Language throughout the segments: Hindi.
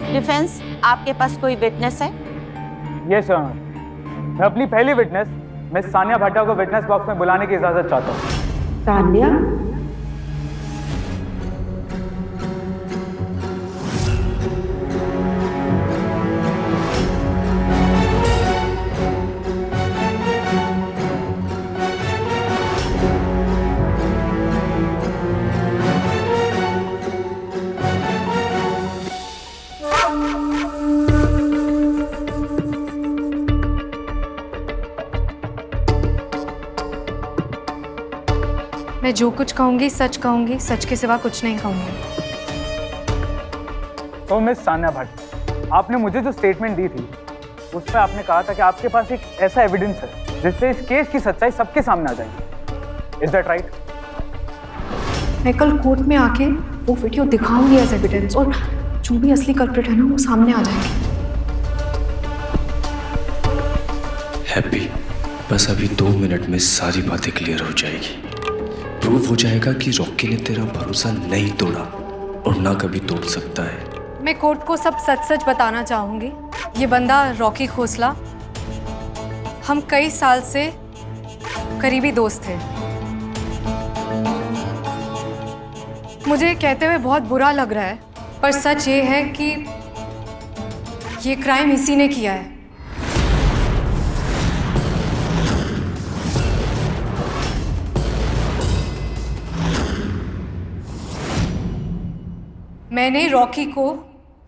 डिफेंस, आपके पास कोई विटनेस है? यस योर ऑनर, मैं अपनी पहली विटनेस मिस सानिया भाटिया को विटनेस बॉक्स में बुलाने की इजाजत चाहता हूँ। सानिया? मैं जो कुछ कहूंगी सच के सिवा कुछ नहीं कहूंगी। तो मिस सानिया भाटिया, आपने मुझे जो स्टेटमेंट दी थी उस पर आपने कहा था कि आपके पास एक ऐसा एविडेंस है जिससे इस केस की सच्चाई सबके सामने आ जाएगी। Is that right? मैं कल कोर्ट में आके वो वीडियो दिखाऊंगी एज एविडेंस, और जो भी असली कल्प्रिट है ना वो सामने आ जाएंगे। हैप्पी, बस अभी 2 मिनट में सारी बातें क्लियर हो जाएगी। प्रूव हो जाएगा कि रॉकी ने तेरा भरोसा नहीं तोड़ा और ना कभी तोड़ सकता है। मैं कोर्ट को सब सच सच बताना चाहूंगी। ये बंदा रॉकी खोसला, हम कई साल से करीबी दोस्त थे। मुझे कहते हुए बहुत बुरा लग रहा है, पर सच ये है कि ये क्राइम इसी ने किया है। मैंने रॉकी को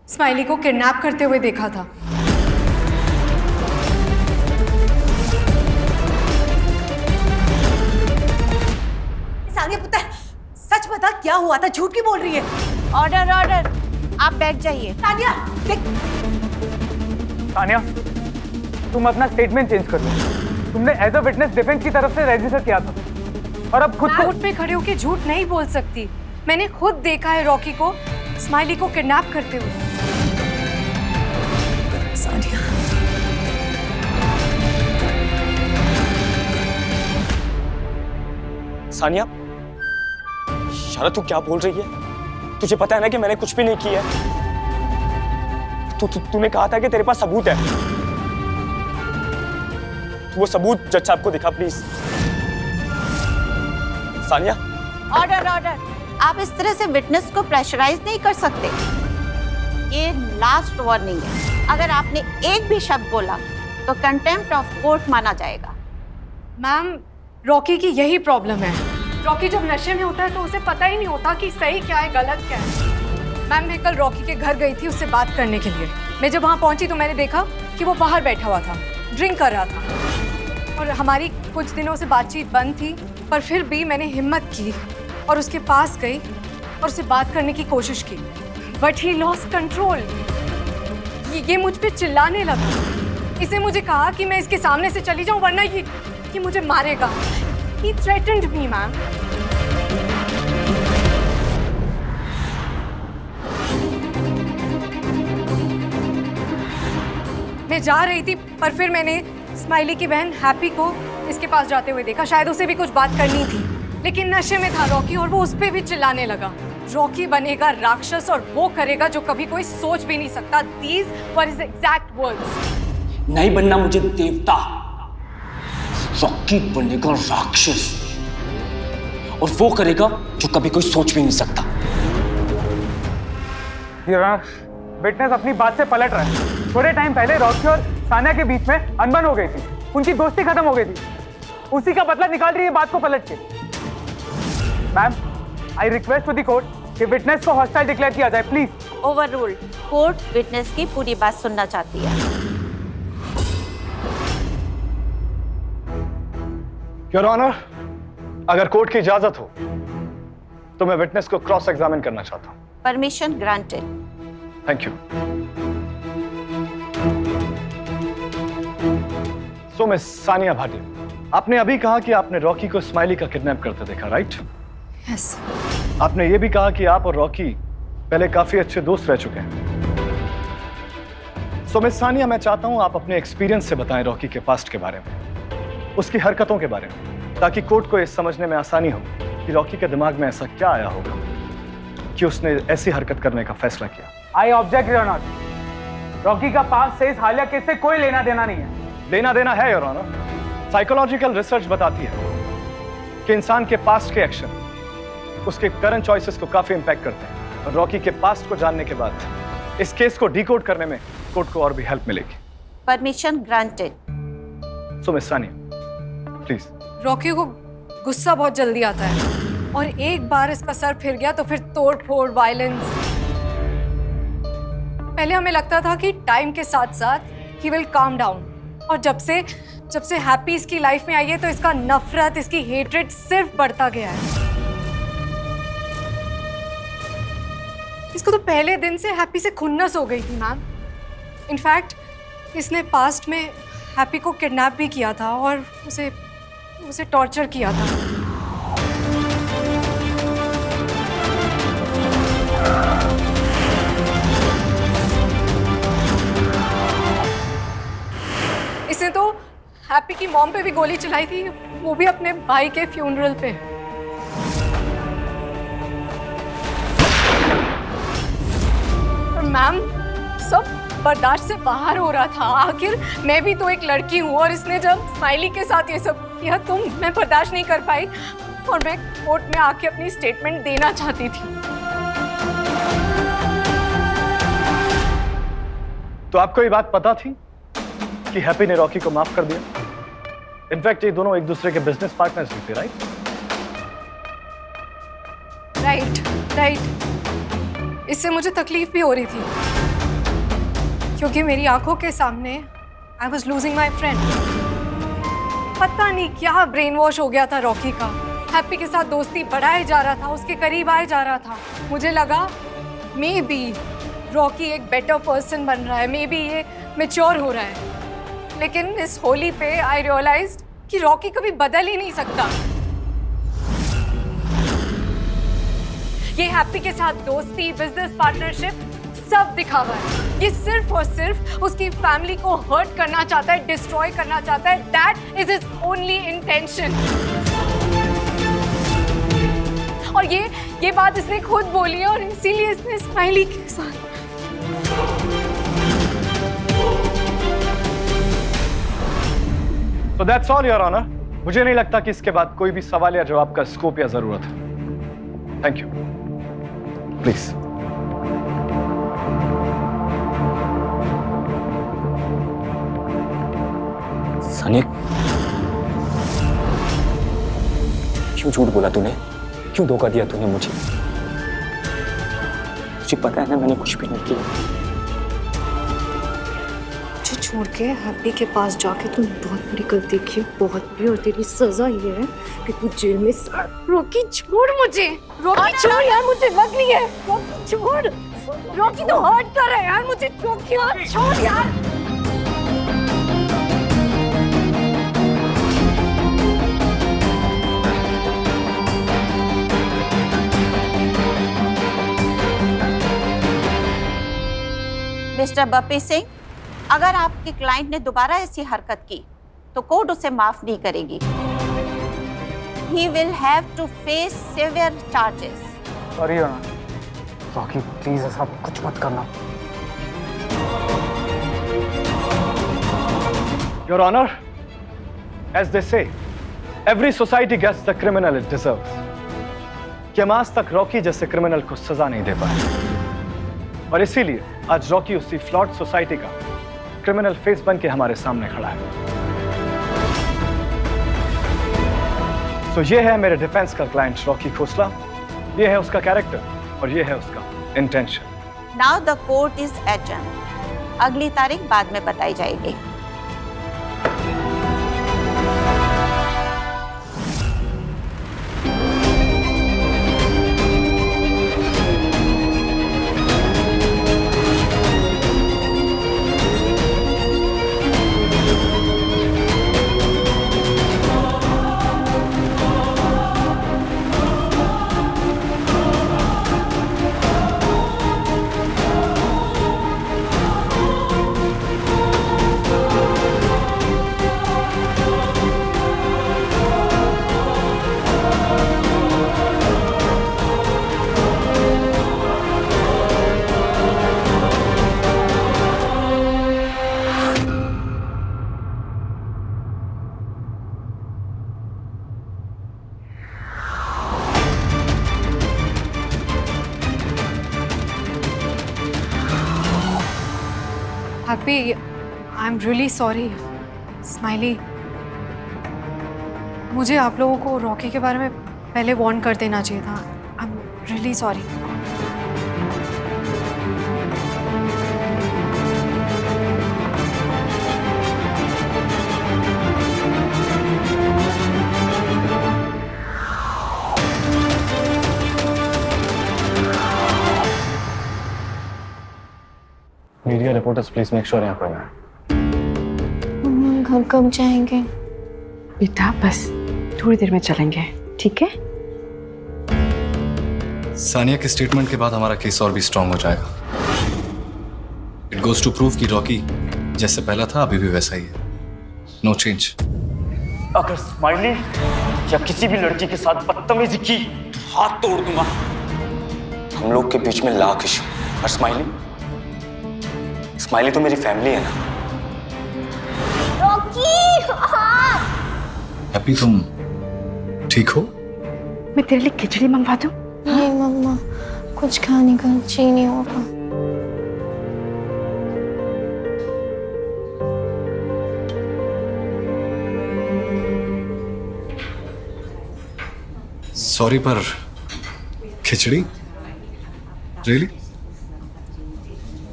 स्माइली को किडनैप करते हुए देखा था। सानिया पुत्र, सच बता क्या हुआ था, झूठ क्यों बोल रही है? ऑर्डर ऑर्डर, आप बैठ जाइए। सानिया देख, सानिया, तुम अपना स्टेटमेंट चेंज कर लो। तुमने एज अ विटनेस डिफेंस की तरफ से रजिस्टर किया था और अब खुद कोर्ट में खड़े होकर झूठ नहीं बोल सकती। मैंने खुद देखा है रॉकी को स्माइली को किडनैप करते हुए। सानिया सानिया, शारद तू क्या बोल रही है? तुझे पता है ना कि मैंने कुछ भी नहीं किया है। तूने कहा था कि तेरे पास सबूत है। तू वो सबूत जज साहब को दिखा प्लीज। सानिया। ऑर्डर ऑर्डर, आप इस तरह से विटनेस को प्रेशराइज नहीं कर सकते। ये लास्ट वार्निंग है। अगर आपने एक भी शब्द बोला तो कंटेम्प्ट ऑफ कोर्ट माना जाएगा। मैम, रॉकी की यही प्रॉब्लम है। रॉकी जब नशे में होता है तो उसे पता ही नहीं होता कि सही क्या है गलत क्या है। मैम, मैं कल रॉकी के घर गई थी उससे बात करने के लिए। मैं जब वहाँ पहुँची तो मैंने देखा कि वो बाहर बैठा हुआ था, ड्रिंक कर रहा था, और हमारी कुछ दिनों से बातचीत बंद थी। पर फिर भी मैंने हिम्मत की और उसके पास गई और उससे बात करने की कोशिश की, बट ही लॉस्ट कंट्रोल। ये मुझ पे चिल्लाने लगा। इसने मुझे कहा कि मैं इसके सामने से चली जाऊं वरना ये मुझे मारेगा। He threatened me, ma'am. मैं जा रही थी पर फिर मैंने स्माइली की बहन हैप्पी को इसके पास जाते हुए देखा। शायद उसे भी कुछ बात करनी थी, लेकिन नशे में था रॉकी और वो उस पे भी चिल्लाने लगा। रॉकी बनेगा राक्षस और वो करेगा जो कभी कोई सोच भी नहीं सकता। These were his exact words। नहीं बनना मुझे देवता, रॉकी बनेगा राक्षस और वो करेगा जो कभी कोई सोच भी नहीं सकता। विटनेस अपनी बात से पलट रहा है। थोड़े टाइम पहले रॉकी और सानिया के बीच में अनबन हो गई थी, उनकी दोस्ती खत्म हो गई थी। उसी का बदला निकाल रही है बात को पलट के। Ma'am, I request to the court कि विटनेस को हॉस्टाइल डिक्लेयर किया जाए, प्लीज। ओवररूल्ड। कोर्ट विटनेस की पूरी बात सुनना चाहती है। योर ऑनर, अगर कोर्ट की इजाजत हो तो मैं विटनेस को क्रॉस एग्जामिन करना चाहता हूं। Permission granted. Thank you. So miss Sania Bhatia, आपने अभी कहा कि आपने रॉकी को स्माइली का किडनैप करते देखा, राइट? यस। आपने ये भी कहा कि आप और रॉकी पहले काफी अच्छे दोस्त रह चुके हैं। सो मिस सानिया, मैं चाहता हूं आप अपने एक्सपीरियंस से बताएं रॉकी के पास्ट के बारे में, उसकी हरकतों के बारे में, ताकि कोर्ट को ये समझने में आसानी हो कि रॉकी के दिमाग में ऐसा क्या आया होगा कि उसने ऐसी हरकत करने का फैसला किया। I object your honour. Rocky का पास से इस हालिया केस से कोई लेना देना नहीं है। लेना देना है योर ऑनर। साइकोलॉजिकल रिसर्च बताती है कि इंसान के पास्ट के एक्शन उसके करंट चॉइसेस को काफी इंपैक्ट करते हैं, और रॉकी के पास्ट को जानने के बाद इस केस को डिकोड करने में कोर्ट को और भी हेल्प मिलेगी। Permission granted. So miss Sania, please. Rocky को गुस्सा बहुत जल्दी आता है, और एक बार इसका सर फिर गया तो फिर तोड़ फोड़, वायलेंस। पहले हमें लगता था कि टाइम के साथ साथ ही विल काम डाउन, और जब से हैप्पी इसकी लाइफ में आई है तो इसका नफरत, इसकी हेट्रेड सिर्फ बढ़ता गया है। इसको तो पहले दिन से हैप्पी से खुन्नस हो गई थी मैम। इनफैक्ट इसने पास्ट में हैप्पी को किडनैप भी किया था और उसे टॉर्चर किया था। इसने तो हैप्पी की मॉम पे भी गोली चलाई थी, वो भी अपने भाई के फ्यूनरल पे। मैम, सब बर्दाश्त से बाहर हो रहा था। आखिर मैं भी तो एक लड़की हूँ, और इसने जब स्माइली के साथ ये सब किया तो मैं बर्दाश्त नहीं कर पाई, और मैं कोर्ट में आके अपनी स्टेटमेंट देना चाहती थी। तो आपको ये बात पता थी कि हैप्पी ने रॉकी को माफ कर दिया? इनफैक्ट ये दोनों एक दूसरे के बिजनेस पार्टनर्स भी थे, राइट? राइट। इससे मुझे तकलीफ भी हो रही थी, क्योंकि मेरी आंखों के सामने I was losing my friend. पता नहीं क्या ब्रेन वॉश हो गया था रॉकी का। हैप्पी के साथ दोस्ती बढ़ाए जा रहा था, उसके करीब आए जा रहा था। मुझे लगा मे बी रॉकी एक बेटर पर्सन बन रहा है, मे बी ये मैच्योर हो रहा है। लेकिन इस होली पे आई रियलाइज्ड कि रॉकी कभी बदल ही नहीं सकता। ये हैप्पी के साथ दोस्ती, बिजनेस पार्टनरशिप सब दिखावा है। ये सिर्फ और सिर्फ उसकी फैमिली को हर्ट करना चाहता है, डिस्ट्रॉय करना चाहता है। That is his only intention. और ये बात इसने खुद बोली है, और इसीलिए इसने स्माइली के साथ। So that's all, Your Honor. मुझे नहीं लगता कि इसके बाद कोई भी सवाल या जवाब का स्कोप या जरूरत है। Thank you. प्लीज। सानिया, क्यों झूठ बोला तूने? क्यों धोखा दिया तूने मुझे? तुझे पता है ना मैंने कुछ भी नहीं किया। मुझे छोड़ के हैप्पी के पास जाके तूने बहुत बड़ी गलती की, बहुत बड़ी, और तेरी सजा ये है कि तू जेल में रॉकी छोड़ मुझे, रॉकी छोड़ यार, मुझे लग रही है। रॉकी छोड़, रॉकी तो हर्ट कर रहा है यार मुझे। रॉकी छोड़ यार। मिस्टर बप्पी सिंह, अगर आपके क्लाइंट ने दोबारा ऐसी हरकत की तो कोर्ट उसे माफ नहीं करेगी। He will have to face severe charges. Sorry your honour. Rocky please ऐसा कुछ मत करना। Your Honor, as they say, every society gets the criminal it deserves. कि हम आज तक रॉकी जैसे क्रिमिनल को सजा नहीं दे पाए, और इसीलिए आज रॉकी उसी फ्लॉट सोसाइटी का क्रिमिनल फेस बन के हमारे सामने खड़ा है। तो ये है मेरे डिफेंस का क्लाइंट रॉकी खोसला, ये है उसका कैरेक्टर, और ये है उसका intention. Now the court is adjourned. अगली तारीख बाद में बताई जाएगी। Happy, I am really sorry. Smiley, मुझे आप लोगों को रॉकी के बारे में पहले वार्न कर देना चाहिए था। I am really sorry. Media reporters please make sure यहाँ कोई ना है। घर कब जाएंगे? बेटा बस थोड़ी देर में चलेंगे, ठीक है? सानिया के स्टेटमेंट के बाद हमारा केस और भी स्ट्रांग हो जाएगा। इट गोज टू प्रूव कि रॉकी जैसे पहला था अभी भी वैसा ही है, नो चेंज। अगर स्माइली या किसी भी लड़की के साथ बदतमीजी की तो हाथ तोड़ दूंगा। हम लोग के बीच में लाख इशू, और स्माइली तो मेरी फैमिली है ना। हैप्पी, तुम ठीक हो? मैं तेरे लिए खिचड़ी मंगवा दूं? नहीं मम्मा, कुछ खाने का जी नहीं होगा। सॉरी पर खिचड़ी? रियली?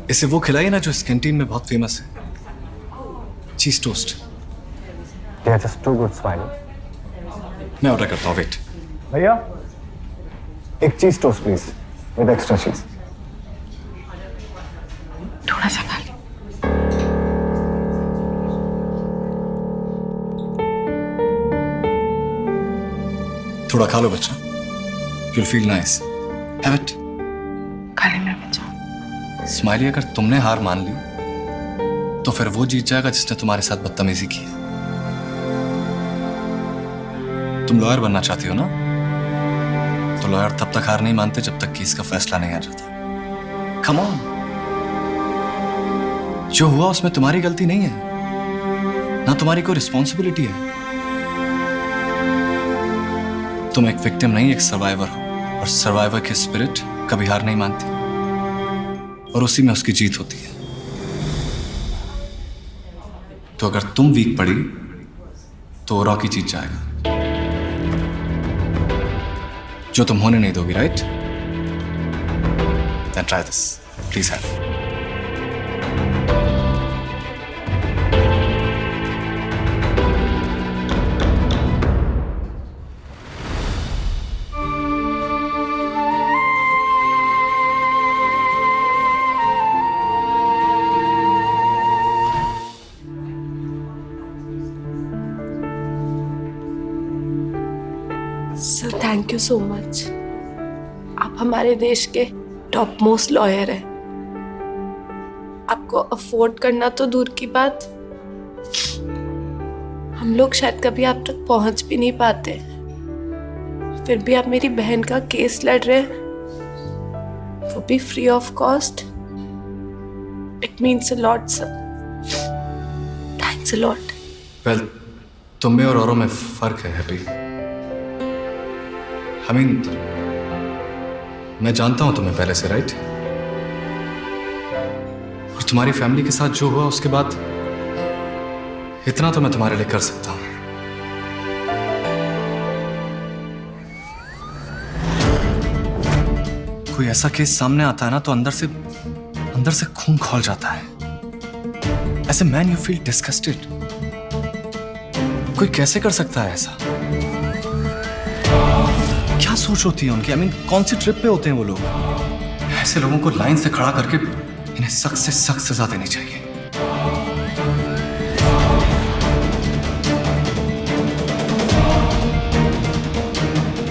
इसे वो खिलाई ना जो इस कैंटीन में बहुत फेमस है, चीज toast. They are just too good, Smiley. मैं ऑर्डर करता हूँ, वेट। भैया एक चीज टोस्ट प्लीज विद एक्स्ट्रा चीज। थोड़ा सा खा ले। थोड़ा खा लो बच्चा, you'll feel nice. Have it. खा ले मेरा बच्चा। स्माइली, अगर तुमने हार मान ली तो फिर वो जीत जाएगा जिसने तुम्हारे साथ बदतमीजी की है। तुम लॉयर बनना चाहती हो ना, तो लॉयर तब तक हार नहीं मानते जब तक केस का फैसला नहीं आ जाता। कम ऑन, जो हुआ उसमें तुम्हारी गलती नहीं है ना, तुम्हारी कोई रिस्पॉन्सिबिलिटी है। तुम एक विक्टिम नहीं, एक सर्वाइवर हो, और सर्वाइवर की स्पिरिट कभी हार नहीं मानती, और उसी में उसकी जीत होती है। तो अगर तुम वीक पड़ी तो रॉकी जीत जाएगा, जो तुम होने नहीं दोगी, right? Then try this, please have. Sir thank you so much. आप हमारे देश के टॉप मोस्ट लॉयर हैं। आपको अफोर्ड करना तो दूर की बात, हम लोग शायद कभी आप तक पहुंच भी नहीं पाते। फिर भी आप मेरी बहन का केस लड़ रहे हैं, वो भी free of cost. It means a lot sir, thanks a lot. Well, तुम में और औरों में फर्क है हैप्पी। I mean, मैं जानता हूं तुम्हें पहले से, राइट? और तुम्हारी फैमिली के साथ जो हुआ उसके बाद इतना तो मैं तुम्हारे लिए कर सकता हूं। कोई ऐसा केस सामने आता है ना तो अंदर से खून खौल जाता है। ऐसे मैन यू फील डिस्गस्टेड। कोई कैसे कर सकता है ऐसा? क्या सोच होती है उनकी? I mean, कौन सी ट्रिप पे होते हैं वो लोग? ऐसे लोगों को लाइन से खड़ा करके इन्हें सख्त से सख्त सजा देनी चाहिए।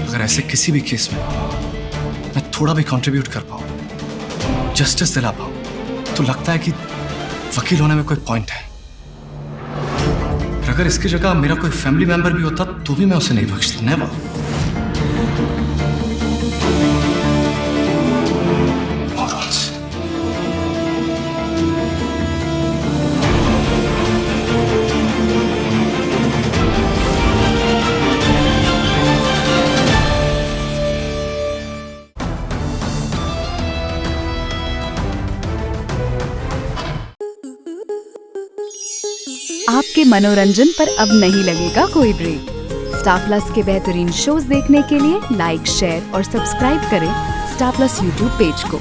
अगर ऐसे किसी भी केस में मैं थोड़ा भी कंट्रीब्यूट कर पाऊं, जस्टिस दिला पाऊं, तो लगता है कि वकील होने में कोई पॉइंट है। अगर इसकी जगह मेरा कोई फैमिली मेंबर भी होता तो भी मैं उसे नहीं बख्शता, नेवर। आपके मनोरंजन पर अब नहीं लगेगा कोई ब्रेक। स्टार प्लस के बेहतरीन शोज देखने के लिए लाइक, शेयर और सब्सक्राइब करें स्टार प्लस यूट्यूब पेज को।